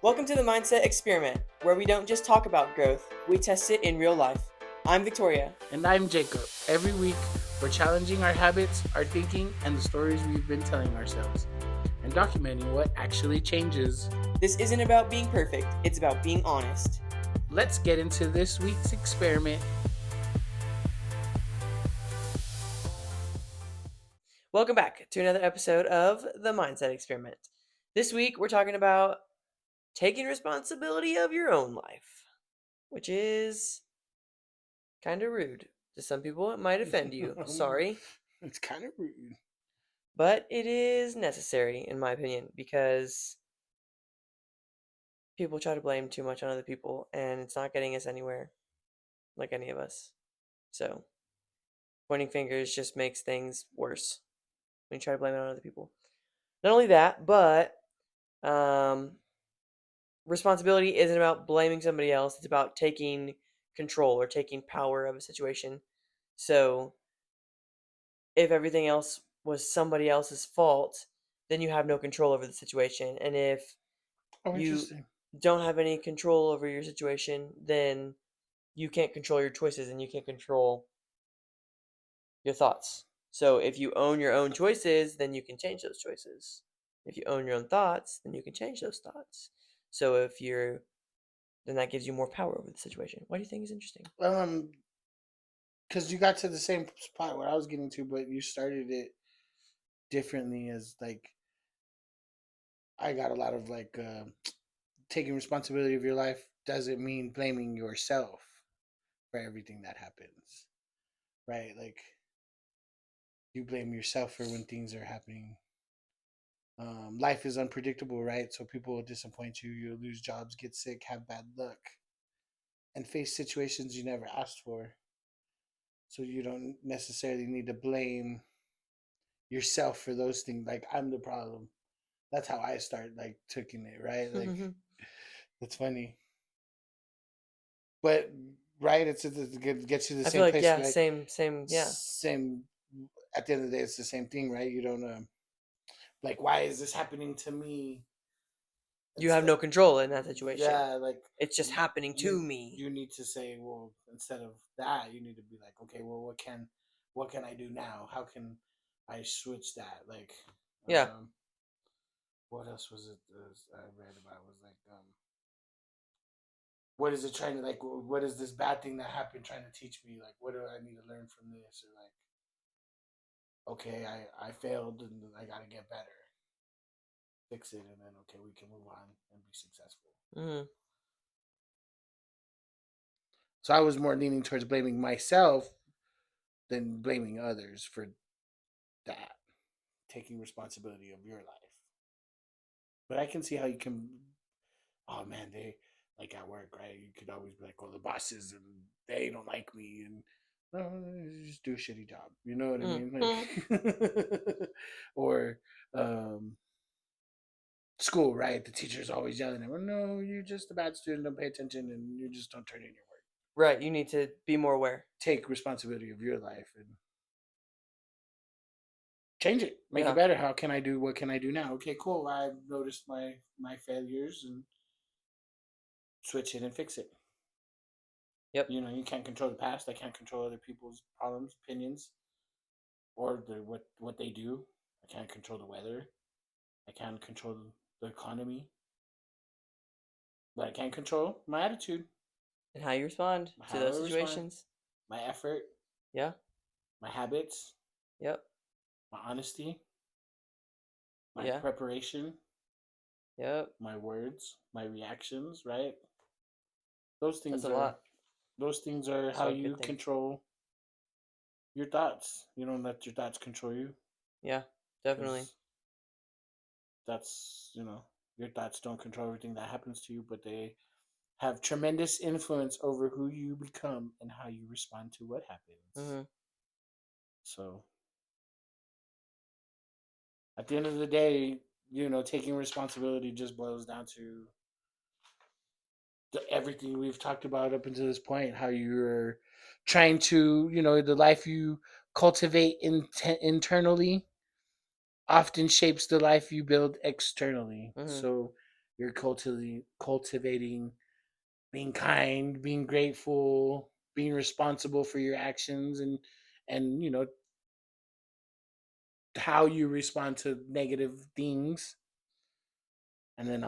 Welcome to the Mindset Experiment, where we don't just talk about growth, we test it in real life. I'm Victoria. And I'm Jacob. Every week, we're challenging our habits, our thinking, and the stories we've been telling ourselves, and documenting what actually changes. This isn't about being perfect, it's about being honest. Let's get into this week's experiment. Welcome back to another episode of the Mindset Experiment. This week, we're talking about taking responsibility of your own life, which is kind of rude. To some people, it might offend you. Sorry. It's kind of rude. But it is necessary, in my opinion, because people try to blame too much on other people, and it's not getting us anywhere, like any of us. So, pointing fingers just makes things worse when you try to blame it on other people. Not only that, but um, responsibility isn't about blaming somebody else, it's about taking control or taking power of a situation. So, if everything else was somebody else's fault, then you have no control over the situation. And if Oh, you interesting. don't have any control over your situation, then you can't control your choices and you can't control your thoughts. So if you own your own choices, then you can change those choices. If you own your own thoughts, then you can change those thoughts. So then that gives you more power over the situation. Why do you think is interesting? Because you got to the same spot where I was getting to, but you started it differently. As like, I got a lot of taking responsibility of your life doesn't mean blaming yourself for everything that happens, right? Like, you blame yourself for when things are happening. Life is unpredictable, right? So people will disappoint you. You'll lose jobs, get sick, have bad luck, and face situations you never asked for. So you don't necessarily need to blame yourself for those things. Like, I'm the problem. That's how I start like taking it, right? Like, that's funny, but right, it gets you the I feel same like place, yeah, right? same, yeah. Same. At the end of the day, it's the same thing, right? You don't like, why is this happening to me? You have Instead, no control in that situation. yeah, like, It's just happening to you me. you need to say, well, instead of that, you need to be like, okay, well, what can I do now? How can I switch that? Like, Yeah. what else was it I read about? It was like, what is it trying to, like, what is this bad thing that happened trying to teach me? Like, what do I need to learn from this? Or like, okay, I failed and I got to get better, fix it, and then okay, we can move on and be successful. Mm. So I was more leaning towards blaming myself than blaming others for that, taking responsibility of your life. But I can see how you can. Oh man, they, like, at work, right? You could always be like, "Oh, the bosses and they don't like me," and just do a shitty job. You know what I Mm. mean? Mm. Like, or um, school, right? The teacher's always yelling at me, "No, you're just a bad student. Don't pay attention, and you just don't turn in your work." Right, you need to be more aware. Take responsibility of your life and change it, make it Yeah. better. How can I do? What can I do now? Okay, cool. I noticed my failures and switch it and fix it. Yep. You can't control the past. I can't control other people's problems, opinions, or what they do. I can't control the weather. I can't control the economy, but I can control my attitude, And how you respond to how I those respond, situations. my effort, Yeah. my habits, Yep. my honesty, my Yeah. preparation, Yep. my words, my reactions. Right? Those That's things a are lot. those things are That's a how lot of you good things. control your thoughts. You don't let your thoughts control you, Yeah, definitely. because that's, your thoughts don't control everything that happens to you, but they have tremendous influence over who you become and how you respond to what happens. Hmm. So at the end of the day, taking responsibility just boils down to everything we've talked about up until this point. How you're trying to, the life you cultivate internally often shapes the life you build externally. Hmm. So you're cultivating being kind, being grateful, being responsible for your actions, and how you respond to negative things. And then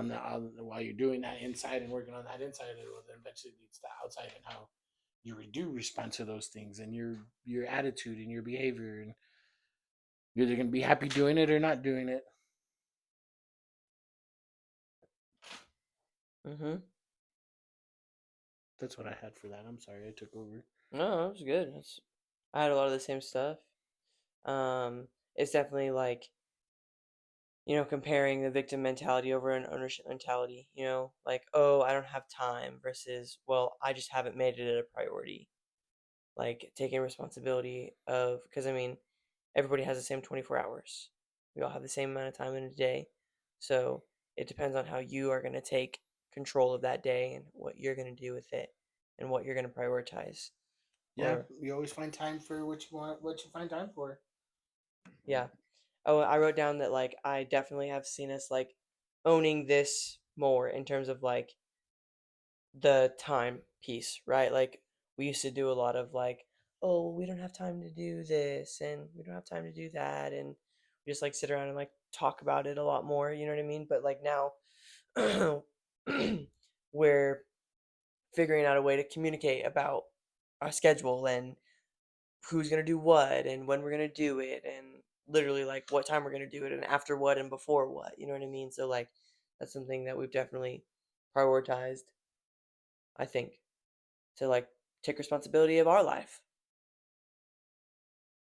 while you're doing that inside and working on that inside, it will then eventually leads to outside and how you do respond to those things and your attitude and your behavior, and you're either gonna be happy doing it or not doing it. Mm-hmm. That's what I had for that. I'm sorry I took over. No, it was good. I had a lot of the same stuff. Um, it's definitely like, comparing the victim mentality over an ownership mentality, like, oh, I don't have time versus, well, I just haven't made it a priority. Like taking responsibility of, because I mean, everybody has the same 24 hours. We all have the same amount of time in a day. So it depends on how you are going to take control of that day and what you're going to do with it and what you're going to prioritize. Yeah, Or, you always find time for what you want, what you find time for. yeah. Oh, I wrote down that like I definitely have seen us like owning this more in terms of like the time piece, right? Like we used to do a lot of like, oh, we don't have time to do this and we don't have time to do that, and we just like sit around and like talk about it a lot more, you know what I mean? But like now we're figuring out a way to communicate about our schedule and who's going to do what and when we're going to do it and literally like what time we're going to do it and after what and before what, you know what I mean? So like that's something that we've definitely prioritized, I think, to like take responsibility of our life.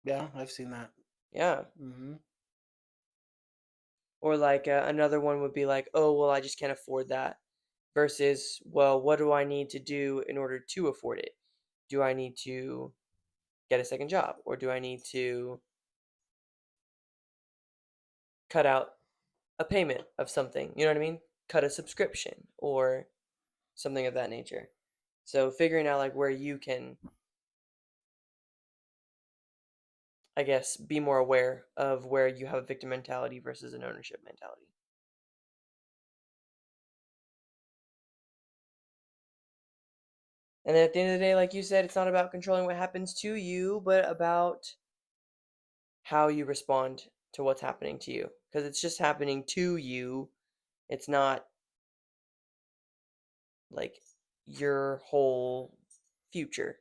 Yeah, I've seen that. Yeah. Mm-hmm. Or like another one would be like, oh, well, I just can't afford that. Versus, well, what do I need to do in order to afford it? Do I need to get a second job? Or do I need to cut out a payment of something? You know what I mean? Cut a subscription or something of that nature. So figuring out like where you can, I guess, be more aware of where you have a victim mentality versus an ownership mentality. And then at the end of the day, like you said, it's not about controlling what happens to you, but about how you respond to what's happening to you. Because it's just happening to you. It's not like your whole future.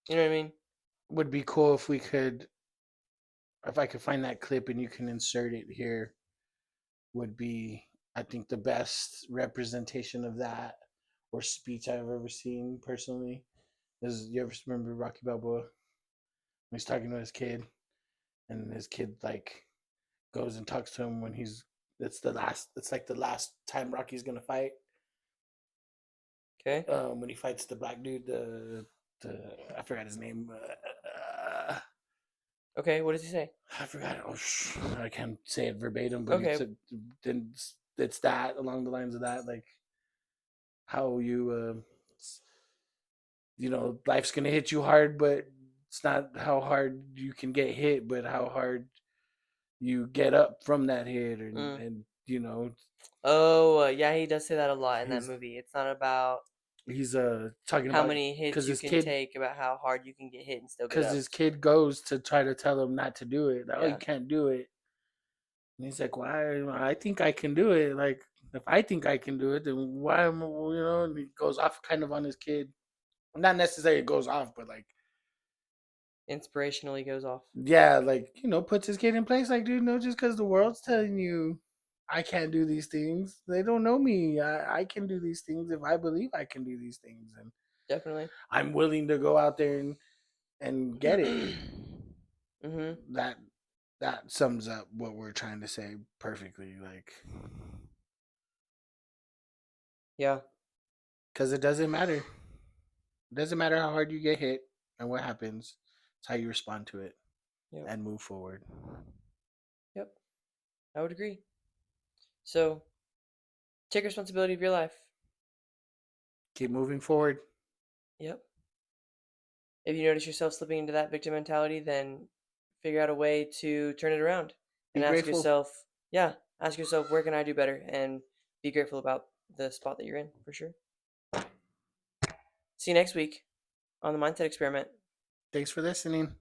You know what I mean? Would be cool if I could find that clip and you can insert it here. Would be, I think, the best representation of that or speech I've ever seen personally. Is, you ever remember Rocky Balboa when he's talking to his kid, and his kid like goes and talks to him when it's like the last time Rocky's gonna fight. Okay. When he fights the black dude, the I forgot his name. Okay. What does he say? I forgot. Oh, I can't say it verbatim, but Okay. then it's that along the lines of that, like how life's gonna hit you hard, but it's not how hard you can get hit, but how hard you get up from that hit, Mm. and Oh, yeah, he does say that a lot in that he's movie. It's not about he's talking how about many hits because you his can kid take, about how hard you can get hit and still get because up. his kid goes to try to tell him not to do it. Like, oh, you Yeah. can't do it. And he's like, why? I think I can do it. Like, if I think I can do it, then why am And he goes off kind of on his kid. Not necessarily it goes off, but like, Inspirationally goes off. yeah, like, puts his kid in place. Like, dude, no, just because the world's telling you I can't do these things, they don't know me. I can do these things if I believe I can do these things. And Definitely. I'm willing to go out there and get it. Mhm. That that sums up what we're trying to say perfectly. Like, Yeah. because it doesn't matter. It doesn't matter how hard you get hit and what happens. It's how you respond to it Yep. and move forward. Yep. I would agree. So, take responsibility of your life. Keep moving forward. Yep. If you notice yourself slipping into that victim mentality, then figure out a way to turn it around Be and ask grateful. yourself, yeah, ask yourself, where can I do better? And be grateful about the spot that you're in for sure. See you next week on the Mindset Experiment. Thanks for listening.